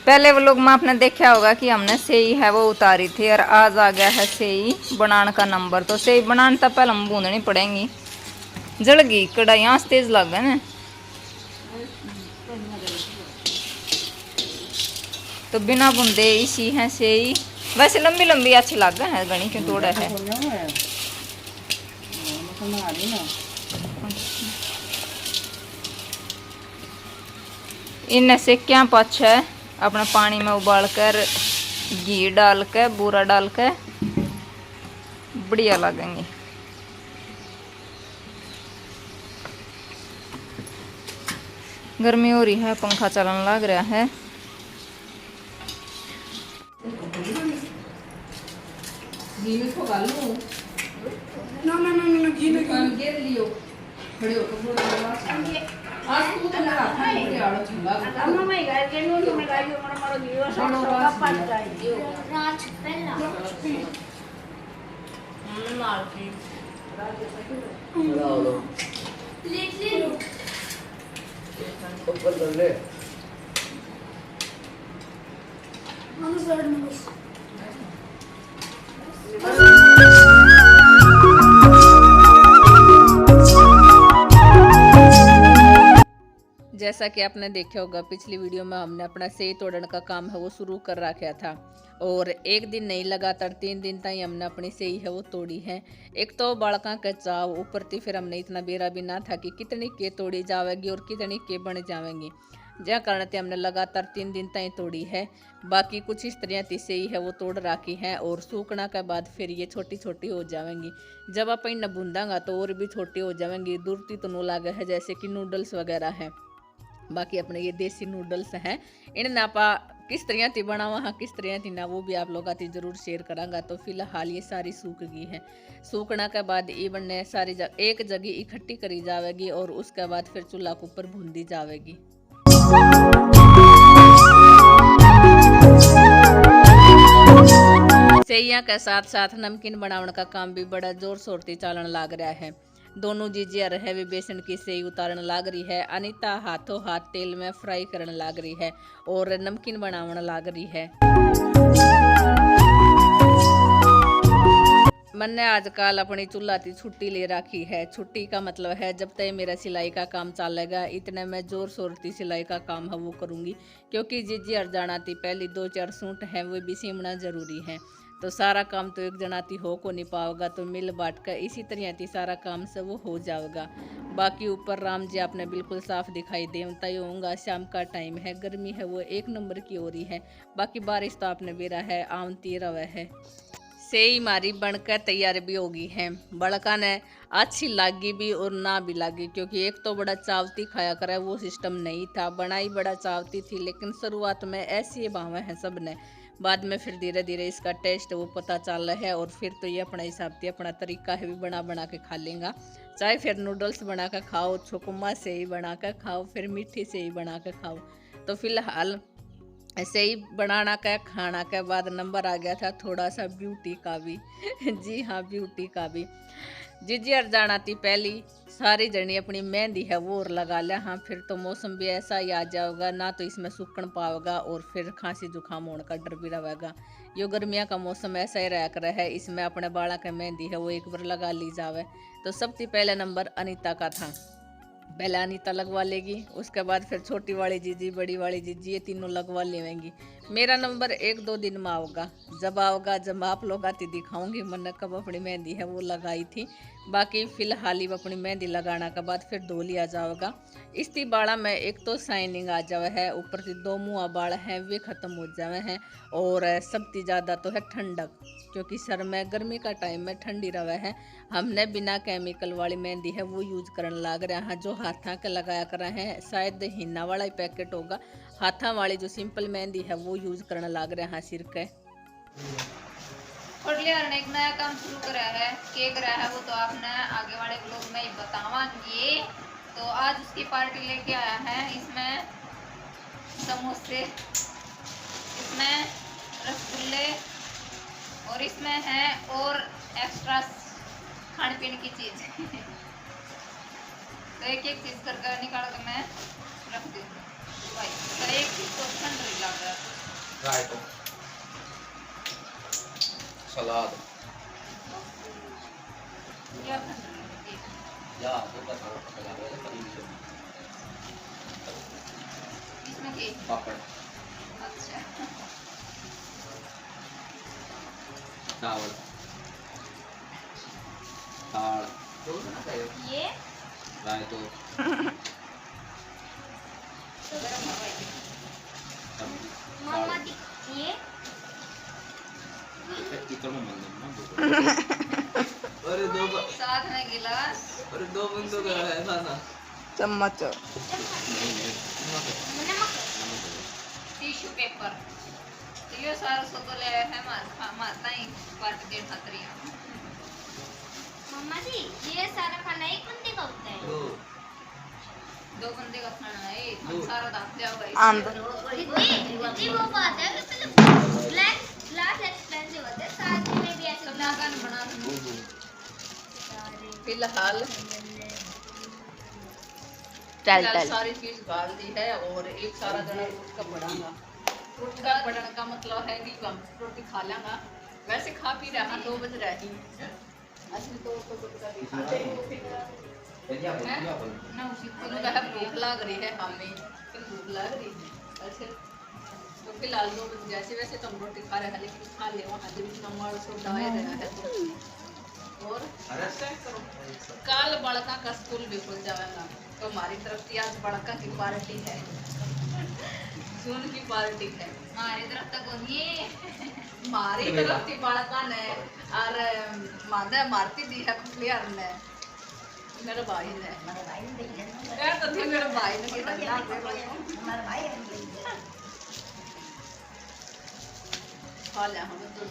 पहले वो लोग में आपने देखा होगा कि हमने सेई है वो उतारी थी और आज आ गया है सेई बनाने का नंबर। तो सेई बनाने तक पहले हम भूननी पड़ेंगी। जल गई कढ़ाई, आंच तेज लग गया ना, तो बिना बुंदे इसी है सेई। वैसे लंबी लंबी अच्छी लग है घनी क्यों तोड़ा है। इनने से क्या पछ है अपना पानी में उबाल कर घी डाल के बूरा डाल के बढ़िया लगेंगे। गर्मी हो रही है, पंखा चलने लग रहा है। जैसा कि आपने देखा होगा पिछली वीडियो में हमने अपना सेई तोड़ने का काम है वो शुरू कर रखा था और एक दिन नहीं लगातार 3 दिन तक हमने अपनी सेई है वो तोड़ी है। एक तो बालका का चाव ऊपर थी, फिर हमने इतना बेरा भी ना था कि कितनी के तोड़ी जाएगी और कितनी के बन जाएंगी, जहाँ कारण से हमने लगातार 3 दिन तक तोड़ी है। बाकी कुछ स्त्रियाँ थी सेई है वो तोड़ रखी है और सूखना के बाद फिर ये छोटी छोटी हो जाएंगी। जब आप इन्हें बूंदागा तो और भी छोटी हो जाएंगी, दूरती तो न लागे है जैसे कि नूडल्स वगैरह है। बाकी अपने ये देसी नूडल्स हैं, इन्हें आप किस तरह थी बनावा हाँ किस तरह थी ना वो भी आप लोग आती जरूर शेयर करांगा। तो फिलहाल ये सारी सूख गई है। सूखना के बाद ये बनने सारी एक जगह इकट्ठी करी जाएगी और उसके बाद फिर चूल्हा के ऊपर भूंदी जाएगी। सेइयां के साथ साथ नमकीन बनाने का काम भी बड़ा जोर शोर से चलन लग रहा है। दोनों जीजिया रहे वे बेसन की सेई उतारन लाग रही है। अनीता हाथों हाथ तेल में फ्राई करने लाग रही है और नमकीन बनावन लाग रही है। मैंने आजकल अपनी चूल्हा की छुट्टी ले रखी है। छुट्टी का मतलब है जब तक मेरा सिलाई का काम चलेगा इतने मैं जोर शोर की सिलाई का काम है वो करूँगी, क्योंकि जीजी जाना थी पहली 2-4 सूट हैं वो भी सीमना जरूरी है। तो सारा काम तो एक जनाती हो को नहीं पाओगा, तो मिल बांट कर इसी तरह थी सारा काम से वो हो जाएगा। बाकी ऊपर राम जी आपने बिल्कुल साफ दिखाई दे तय होगा। शाम का टाइम है, गर्मी है वो 1 नंबर की हो रही है। बाकी बारिश तो आपने बेरा है आमती रवा है। सेई मारी बनकर तैयार भी होगी है। बड़का ने अच्छी लागी भी और ना भी लागी, क्योंकि एक तो बड़ा चावती खाया करे वो सिस्टम नहीं था। बनाई बड़ा चावती थी लेकिन शुरुआत में ऐसी भाव है सब ने, बाद में फिर धीरे धीरे इसका टेस्ट वो पता चल रहा है और फिर तो ये अपना हिसाब से अपना तरीका है भी बना बना के खा लेगा। चाहे फिर नूडल्स बना कर खाओ, छुकुमा से ही बना कर खाओ, फिर मीठी से ही बना कर खाओ। तो फिलहाल ऐसे ही बनाना का खाना के बाद नंबर आ गया था थोड़ा सा ब्यूटी का भी जी हाँ ब्यूटी का भी। जीजी जाना थी पहली सारी जनी अपनी मेहंदी है वो और लगा लिया। हाँ फिर तो मौसम भी ऐसा ही आ जाएगा ना, तो इसमें सूखन पाओगा और फिर खांसी जुकाम होने का डर भी रहेगा। यो गर्मियाँ का मौसम ऐसा ही रह कर है, इसमें अपने बाला का मेहंदी है वो एक बार लगा ली जावे। तो सबसे पहले नंबर अनीता का था, पहले अनीता लगवा लेगी, उसके बाद फिर छोटी वाली जीजी बड़ी वाली जीजी ये तीनों लगवा लेंगी। मेरा नंबर 1-2 दिन में आओगा, जब आप लोग आती दिखाऊंगी मैंने कब अपनी मेहंदी है वो लगाई थी। बाकी फिलहाल ही अपनी मेहंदी लगाना के बाद फिर धो लिया जाएगा। इसकी बाड़ा में एक तो शाइनिंग आ जावे है, ऊपर से 2 मुँह बाल हैं वे खत्म हो जावे हैं और सबसे ज़्यादा तो है ठंडक, क्योंकि सर में गर्मी का टाइम में ठंडी रवे है। हमने बिना केमिकल वाली मेहंदी है वो यूज करने लग रहे हैं, जो हाथा के लगाया कर रहे हैं शायद हिन्ना वाला ही पैकेट होगा। हाथा वाली जो सिंपल मेहंदी है वो यूज करने लग रहे हैं सिर के। और एक नया काम शुरू करा है, केक रहा है वो तो आपने आगे वाले ब्लॉग में ही बतावांगे। तो आज उसकी पार्टी लेके आया है, इसमें समोसे, इसमें रसगुल्ले और इसमें है और एक्स्ट्रा खाने पीने की चीज तो एक चीज कर निकाल कर मैं रख दूँ भाई, तो एक चीज तो ठंड लग रहा है। रायता, सलाद क्या बन रहा है? या तो का सारा पका है करी भी इसमें क्या? पापड़ अच्छा। चावल दाल तो ना खायो ये रायतो तो गरम हवा है। सब्जी मम्मा दी ये इतना में मंगन ना अरे साथ में गिलास, अरे दो बंदों का है खाना चम्मच नहीं नमक टिश्यू पेपर। तो ये सारा सोतो ले आए हैं माता ही काट के खतरिया। मम्मा जी ये सारा खाना एक बंदे का होता है। दो बंदे का खाना है, हम सारा दाप जाओगा आंद दीदी वो बात है कि मतलब ब्लैक ग्लास एक्सपेंसिव होते हैं, साथ में भी ऐसे सब नागन बना दूँ। फिलहाल चल चल सारी चीज डाल दी है और एक सारा जना रोट का बढ़ागा। रोट का बढ़ने का मतलब है कि हम रोटी खा लेंगा। वैसे खा पी रहा 2 बज रही असली तो का भी खाते हैं ना उसी को का भूख लग रही है हमें फिर भूख लग रही है ऐसे तो फिलहाल 2 बज जैसे वैसे तो हम रोटी खा रहे हैं लेकिन खा ले वहाँ जब नमक सोडा आए रहा है तो और कल बड़का का स्कूल भी खुल जाएगा तो हमारी तरफ से आज बड़का की पार्टी है सुन की पार्टी है हमारी तरफ तक ये हमारी तरफ की बड़का ने और मादा मारती दी है खुलियार ने मेरे भाई ने क्या तो थी मेरे भाई ने कितना खा लिया हमें तो